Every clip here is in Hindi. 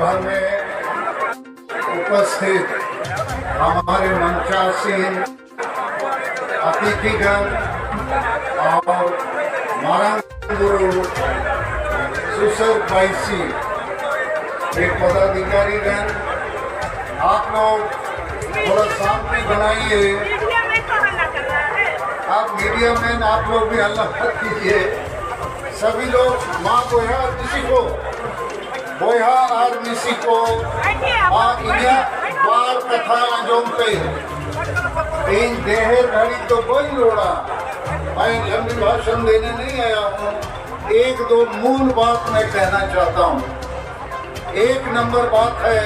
सभा में उपस्थित हमारे मंचासीन अतिथिगण और मारंग गुरु सुसर काइसे के पदाधिकारीगण, आप लोग थोड़ा सामने बनाइए। आप मीडिया मैन, आप लोग भी हल्ला मत कीजिए। सभी लोग माँ बोया किसी को बोया और किसी को बार कथा जोमते इन देहर घड़ी तो कोई लोड़ा। मैं लंबी भाषण देने नहीं आया हूँ। एक दो मूल बात मैं कहना चाहता हूँ। एक नंबर बात है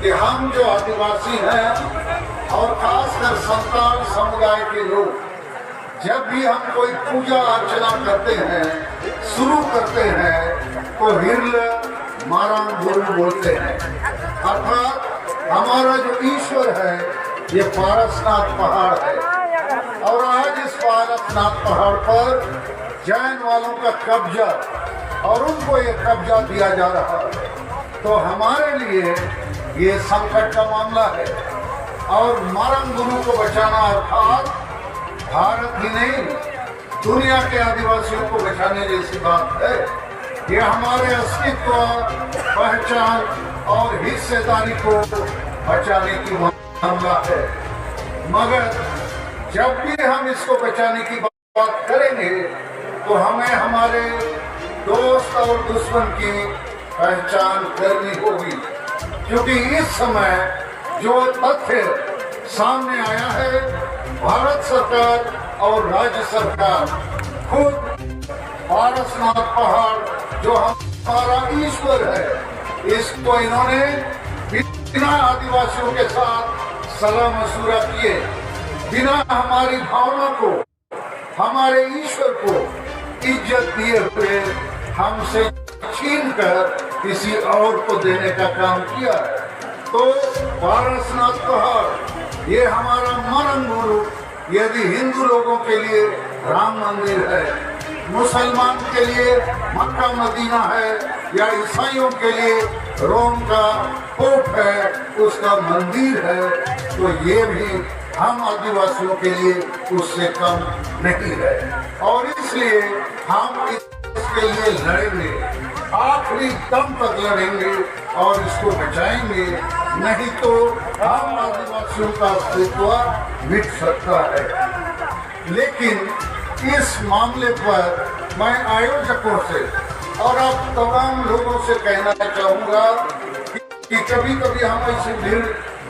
कि हम जो आदिवासी हैं और खासकर संताल समुदाय के लोग, जब भी हम कोई पूजा अर्चना करते हैं, शुरू करते हैं, तो हिरल मारंग गुरु बोलते हैं। अर्थात हमारा जो ईश्वर है ये पारसनाथ पहाड़ है और आज इस पारसनाथ पहाड़ पर जैन वालों का कब्जा और उनको ये कब्जा दिया जा रहा है। तो हमारे लिए ये संकट का मामला है और मारंग गुरु को बचाना अर्थात भारत ही नहीं दुनिया के आदिवासियों को बचाने जैसी बात है। ये हमारे अस्तित्व, पहचान और हिस्सेदारी को बचाने की मामला है। मगर जब भी हम इसको बचाने की बात करेंगे तो हमें हमारे दोस्त और दुश्मन की पहचान करनी होगी, क्योंकि इस समय जो तथ्य सामने आया है, भारत सरकार और राज्य सरकार खुद पारसनाथ पहाड़ जो हमारा ईश्वर है, इसको इन्होंने बिना आदिवासियों के साथ सलाह मशूरा किए, बिना हमारी भावना को, हमारे ईश्वर को इज्जत दिए हुए हमसे छीन कर किसी और को देने का काम किया है। तो पारसनाथ पहाड़ ये हमारा मारंग गुरु यदि हिंदू लोगों के लिए राम मंदिर है, मुसलमान के लिए मक्का मदीना है या ईसाइयों के लिए रोम का पोप है, उसका मंदिर है, तो ये भी हम आदिवासियों के लिए उससे कम नहीं है। और इसलिए हम इसके लिए लड़ेंगे, आखिरी दम तक लड़ेंगे और इसको बचाएंगे, नहीं तो हम आदिवासियों का अस्तित्व मिट सकता है। लेकिन इस मामले पर मैं आयोजकों से और आप तमाम लोगों से कहना चाहूँगा कि कभी कभी हम ऐसी भीड़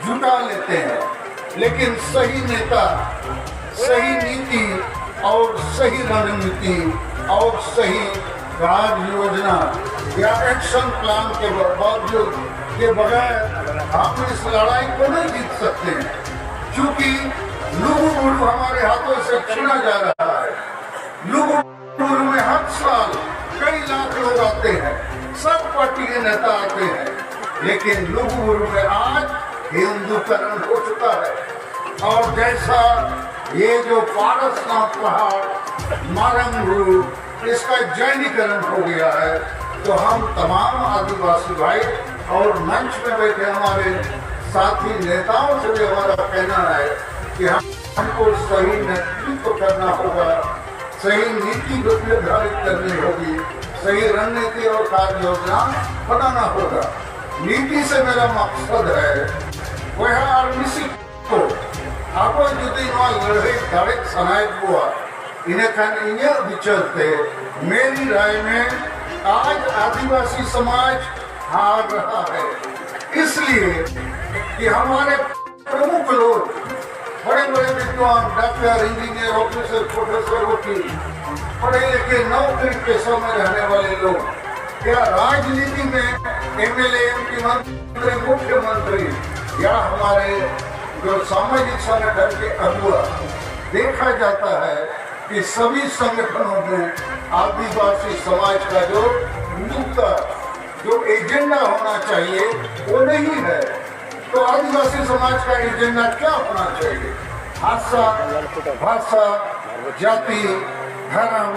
जुटा लेते हैं, लेकिन सही नेता, सही नीति और सही रणनीति और सही कार्य योजना या एक्शन प्लान के बावजूद के बगैर हम इस लड़ाई को नहीं जीत सकते, क्योंकि लुगु बुरु हमारे हाथों से छीना जा रहा है। लुगु बुरु में हर साल कई लाख लोग आते हैं, सब पार्टी के नेता आते हैं, लेकिन लुगु बुरु में आज हिंदूकरण हो चुका है। और जैसा ये जो पारसनाथ पहाड़ मारंग गुरु इसका जैनीकरण हो गया है, तो हम तमाम आदिवासी भाई और मंच में बैठे हमारे साथी नेताओं से भी हमारा कहना है कि हमको सही नेतृत्व करना होगा, सही नीति निर्धारित करनी होगी, सही रणनीति और कार्य योजना बनाना होगा। नीति से मेरा मकसद है वह आर्मिसी को आपको जुदी लड़े दाड़े सनायक हुआ इन्हें विचलते मेरी राय में आज आदिवासी समाज हार रहा है, इसलिए कि हमारे प्रमुख लोग बड़े बड़े विद्वान, डॉक्टर, इंजीनियर, ऑफिसर, प्रोफेसर, वकील, पढ़े लिखे नौकरी पेशों में रहने वाले लोग क्या राजनीति में एमएलए, एमपी, मंत्री, मुख्यमंत्री या हमारे जो सामाजिक संगठन के अगुआ, देखा जाता है कि सभी संगठनों में आदिवासी समाज का जो मुद्दा, जो एजेंडा होना चाहिए वो नहीं है। तो आदिवासी समाज का एजेंडा क्या होना चाहिए? भाषा, जाति, धर्म,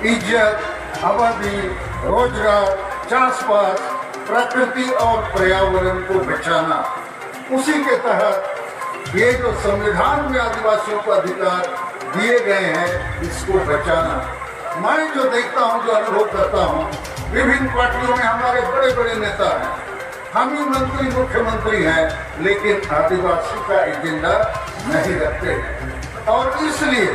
इज्जत, आबादी, रोजगार, चासपास प्रकृति और पर्यावरण को बचाना। उसी के तहत ये जो संविधान में आदिवासियों को अधिकार दिए गए हैं, इसको बचाना। मैं जो देखता हूँ, जो अनुभव करता हूँ, विभिन्न पार्टियों में हमारे बड़े बड़े नेता हैं, हम ही मंत्री मुख्यमंत्री हैं, लेकिन आदिवासी का एजेंडा नहीं रखते हैं। और इसलिए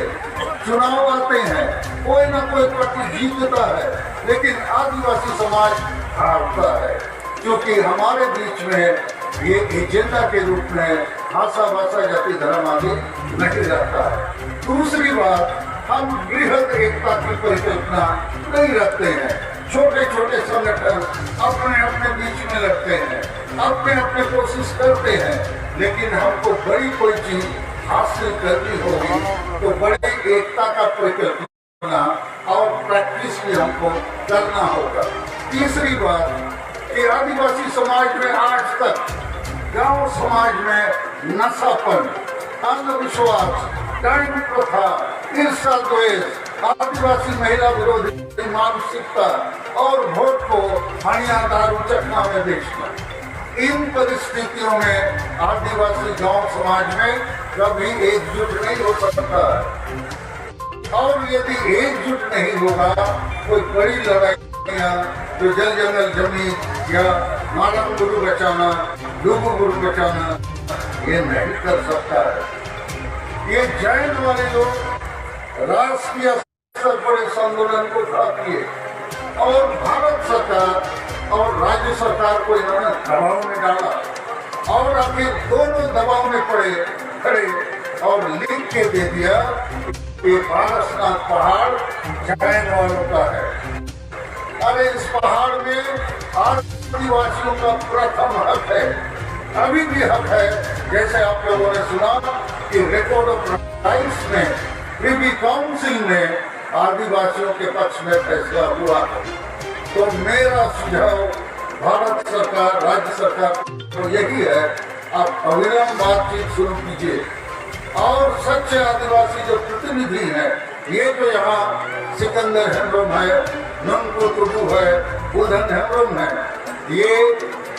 चुनाव आते हैं, कोई ना कोई पार्टी जीतता है, लेकिन आदिवासी समाज हारता है, क्योंकि हमारे बीच में ये एजेंडा के रूप में भाषा भाषा जाति धर्म आदि नहीं रहता है। दूसरी बात, हम बृहद एकता की परिकल्पना नहीं रखते हैं। छोटे छोटे संगठन अपने अपने बीच में लड़ते हैं, अपने अपने कोशिश करते हैं, लेकिन हमको बड़ी कोई चीज हासिल करनी होगी तो बड़ी एकता का परिकल्पना और प्रैक्टिस भी हमको करना होगा। तीसरी बात कि आदिवासी समाज में आज तक गांव समाज में नशापन, अंधविश्वास, डायन प्रथा, ईर्ष्या द्वेष, आदिवासी महिला विरोधी मानसिकता और वोट को हणिया दारू चखना में बेचना, इन परिस्थितियों में आदिवासी गांव समाज में कभी एकजुट नहीं हो सकता है। और यदि एकजुट नहीं होगा, कोई बड़ी लड़ाइयाँ जो जल जंगल जमीन या मारंग बुरु बचाना, डूबू बुरु बचाना, ये नहीं कर सकता है। ये जैन वाले लोग राष्ट्रीय स्तर पर इस आंदोलन को खड़ा किए और भारत सरकार और राज्य सरकार को इन्होंने दबाव में डाला और आखिर दोनों दबाव में पड़े खड़े और लिख के दे दिया कि पारसनाथ पहाड़ जैन वालों का है। अरे इस पहाड़ में आदिवासियों का प्रथम हक है, अभी भी हक है। जैसे आप लोगों ने सुना कि रिकॉर्ड ऑफ राइट्स में प्रिवी काउंसिल में आदिवासियों के पक्ष में फैसला हुआ। तो मेरा सुझाव भारत सरकार, राज्य सरकार को यही है, आप अविराम बातचीत शुरू कीजिए और सच्चे आदिवासी जो प्रतिनिधि हैं, ये जो यहाँ सिकंदर हेम्ब्रोम है, नंको टुडू है, बुधन हेम्ब्रोम है, ये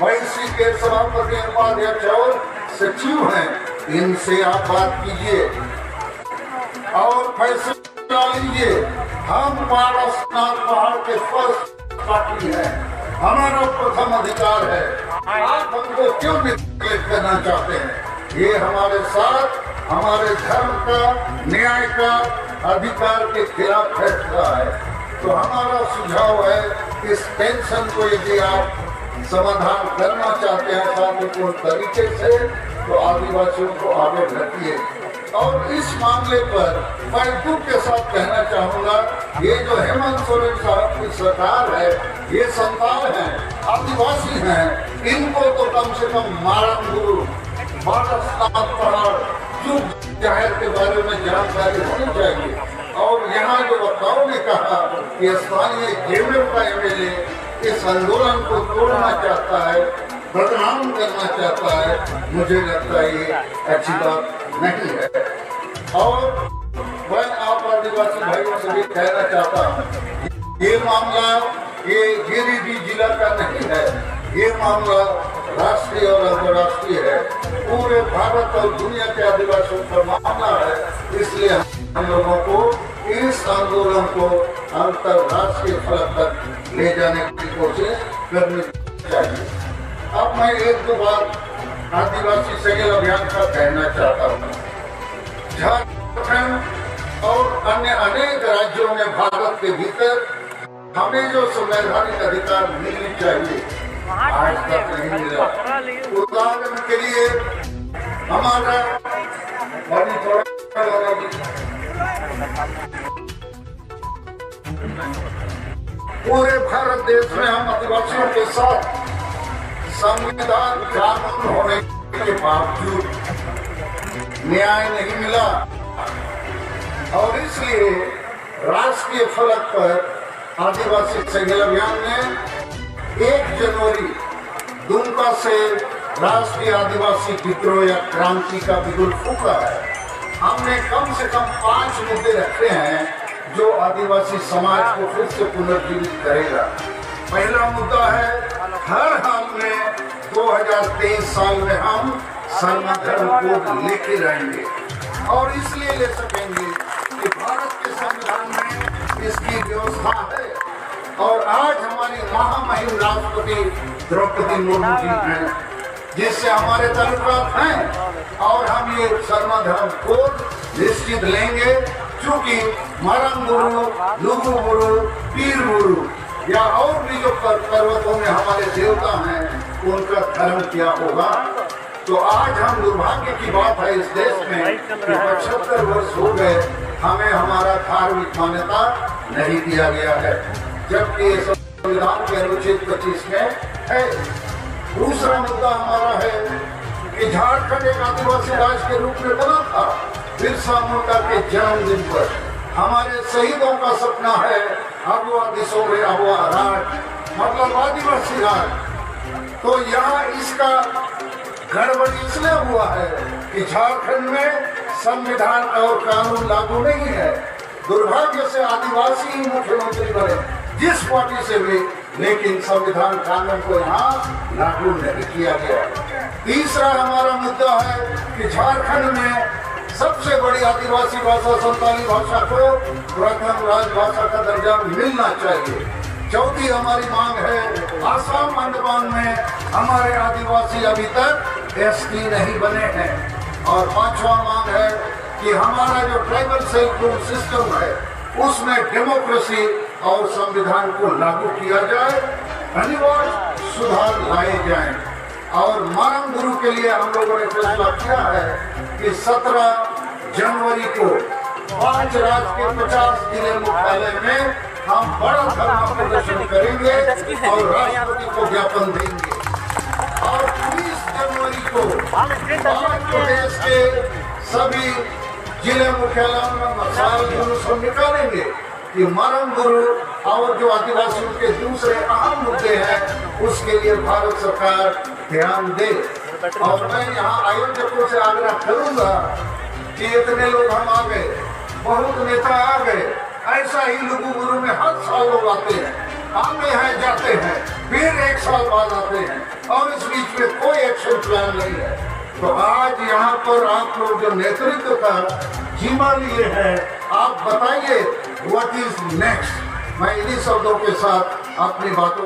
वाईसी के सभापति उपाध्यक्ष और सचिव हैं, इनसे आप बात कीजिए और फैसला लीजिए। हम पारसनाथ पहाड़ के फर्स्ट पार्टी है, हमारा प्रथम अधिकार है, आप हमको क्यों निगलेक्ट करना चाहते हैं? ये हमारे साथ हमारे धर्म का, न्याय का, अधिकार के खिलाफ फैसला है। तो हमारा सुझाव है, इस टेंशन को यदि आप समाधान करना चाहते हैं शांतिपूर्ण तरीके से, तो आदिवासियों को आगे रखिए। और इस मामले पर मैं दुख के साथ कहना चाहूँगा, ये जो हेमंत सोरेन साहब की सरकार है, ये संतान है, आदिवासी हैं, इनको तो कम से कम मारंग बुरु, पारसनाथ पहाड़, चुप जाहिर के बारे में जानकारी होनी चाहिए। और यहाँ जो वक्ताओं ने कहा कि स्थानीय जेएमएम का एमएलए इस आंदोलन को तोड़ना चाहता है, बदनाम करना चाहता है, मुझे लगता है ये अच्छी बात नहीं है। और मैं आप आदिवासी भाइयों से भी कहना चाहता हूँ, ये मामला ये गिरिडीह जिला का नहीं है, ये मामला राष्ट्रीय और अंतर्राष्ट्रीय है, पूरे भारत और दुनिया के आदिवासियों का मामला है। इसलिए हम लोगों को इस आंदोलन को अंतर्राष्ट्रीय फलक तक ले जाने की कोशिश करनी चाहिए। अब मैं एक दो बात आदिवासी सहयोग अभियान का कहना चाहता हूँ। झारखंड और अन्य अनेक राज्यों में भारत के भीतर हमें जो संवैधानिक अधिकार मिलने चाहिए, आज तक नहीं मिला। उदाहरण के लिए हमारा पूरे भारत देश में हम आदिवासियों के साथ संविधान कानून होने के बावजूद न्याय नहीं मिला और इसलिए राष्ट्रीय फलक पर आदिवासी सहयोग अभियान ने 1 जनवरी दुमका से राष्ट्रीय आदिवासी विद्रोह या क्रांति का बिगुल फूका है। हमने कम से कम 5 मुद्दे रखे हैं जो आदिवासी समाज को फिर से पुनर्जीवित करेगा। पहला मुद्दा है हर हाल में 2023 साल में हम सर्व धर्म कोड लेके रहेंगे और इसलिए ले सकेंगे कि भारत के संविधान में इसकी व्यवस्था है। और आज हमारी महामहिम राष्ट्रपति द्रौपदी मुर्मू जी हैं, जिससे हमारे ताल्लुकात हैं और हम ये सर्व धर्म कोड निश्चित लेंगे। चूंकि मरंग बुरु, लुगु बुरु, पीर बुरु या और भी जो पर्वतों में हमारे देवता हैं उनका धर्म क्या होगा। तो आज हम दुर्भाग्य की बात है इस देश में कि 75 वर्ष हो गए हमें हमारा धार्मिक मान्यता नहीं दिया गया है, जबकि संविधान के अनुच्छेद 25 में है। दूसरा मुद्दा हमारा है कि झारखंड एक आदिवासी राज्य के रूप में बना था। बिरसा मुंडा के जन्मदिन पर हमारे शहीदों का सपना है अबुआ दिशो में अबुआ राज, मतलब आदिवासी राज। तो यहाँ इसका गड़बड़ इसलिए हुआ है कि झारखंड में संविधान और कानून लागू नहीं है। दुर्भाग्य से आदिवासी ही मुख्यमंत्री बने जिस पार्टी से भी, लेकिन संविधान कानून को यहाँ लागू नहीं किया गया। तीसरा हमारा मुद्दा है कि झारखंड में सबसे बड़ी आदिवासी भाषा संताली भाषा को प्रथम राजभाषा का दर्जा मिलना चाहिए। चौथी हमारी मांग है आसाम अंडमान में हमारे आदिवासी अभी तक एसटी नहीं बने हैं। और पांचवा मांग है कि हमारा जो ट्राइबल सेल्फ रूल सिस्टम है उसमें डेमोक्रेसी और संविधान को लागू किया जाए, अनिवार्य सुधार लाए जाएं। और मारंग गुरु के लिए हम लोगों ने फैसला किया है कि 17 जनवरी को 5 राज्य के 50 जिले मुख्यालय में हम बड़ा धरना प्रदर्शन करेंगे और राष्ट्रपति को ज्ञापन देंगे। और 20 जनवरी को 5 प्रदेश के सभी जिले मुख्यालयों में मसाल जुलूस हम निकालेंगे कि मरंग गुरु और जो आदिवासियों के दूसरे अहम मुद्दे हैं उसके लिए भारत सरकार ध्यान दे। और मैं यहाँ आयोजकों से आग्रह करूंगा कि इतने लोग हम आ गए, बहुत नेता आ गए, ऐसा ही लुगु गुरु में हर साल लोग आते हैं जाते हैं, फिर 1 साल बाद आते हैं और इस बीच में कोई एक्शन प्लान नहीं है। तो आज यहाँ पर आप लोग जो नेतृत्व का जिम्मा लिए हैं, आप बताइए व्हाट इज नेक्स्ट। मैं इन्हीं शब्दों के साथ अपनी बातों